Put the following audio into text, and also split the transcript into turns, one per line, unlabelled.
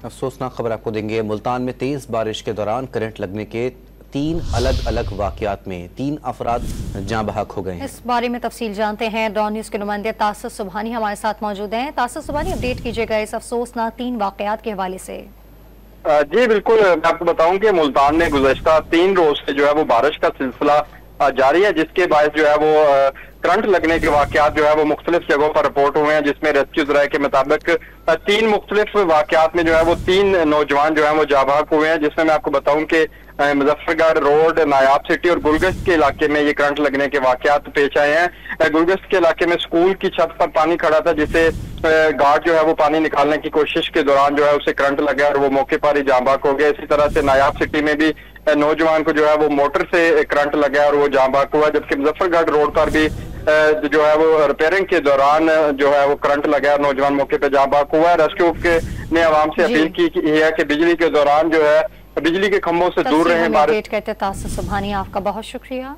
अफसोसनाक खबर आपको देंगे। मुल्तान में तेज बारिश के दौरान करंट लगने के 3 अलग अलग वाकयात में 3 अफराद जाँ बहक हो गए हैं।
इस बारे में तफसील जानते हैं। डॉन न्यूज के नुमाइंदे तासिर सुबहानी हमारे साथ मौजूद हैं। तासिर सुबहानी, अपडेट कीजिएगा इस अफसोसनाक 3 वाकयात के हवाले से।
जी बिल्कुल, मैं आपको बताऊं कि मुल्तान में गुज़श्ता 3 रोज से जो है वो बारिश का सिलसिला जारी है, जिसके बायस जो है वो करंट लगने के वाकयात जो है वो मुख्तलिफ जगहों पर रिपोर्ट हुए हैं, जिसमें रेस्क्यू ज़राए के मुताबिक 3 मुख्तलिफ वाकयात में जो है वो 3 नौजवान जो है वो जाँ बहक हुए हैं, जिसमें मैं आपको बताऊं कि मुजफ्फरगढ़ रोड, नायाब सिटी और गुलगश्त के इलाके में ये करंट लगने के वाकयात पेश आए हैं। गुलगश्त के इलाके में स्कूल की छत पर पानी खड़ा था, जिसे गार्ड जो है वो पानी निकालने की कोशिश के दौरान जो है उसे करंट लगा और वो मौके पर ही जाँ बहक हो गया। इसी तरह से नायाब सिटी में भी नौजवान को जो है वो मोटर से करंट लगा और वो जाँ बहक हुआ, जबकि मुजफ्फरगढ़ रोड पर भी जो है वो रिपेयरिंग के दौरान जो है वो करंट लगा और नौजवान मौके पे जाँ बहक हुआ है। रेस्क्यू ने आवाम से अपील की है कि बिजली के दौरान जो है बिजली के खंभों से दूर रहें।
अपडेट करते तासिर सुबहानी, आपका बहुत शुक्रिया।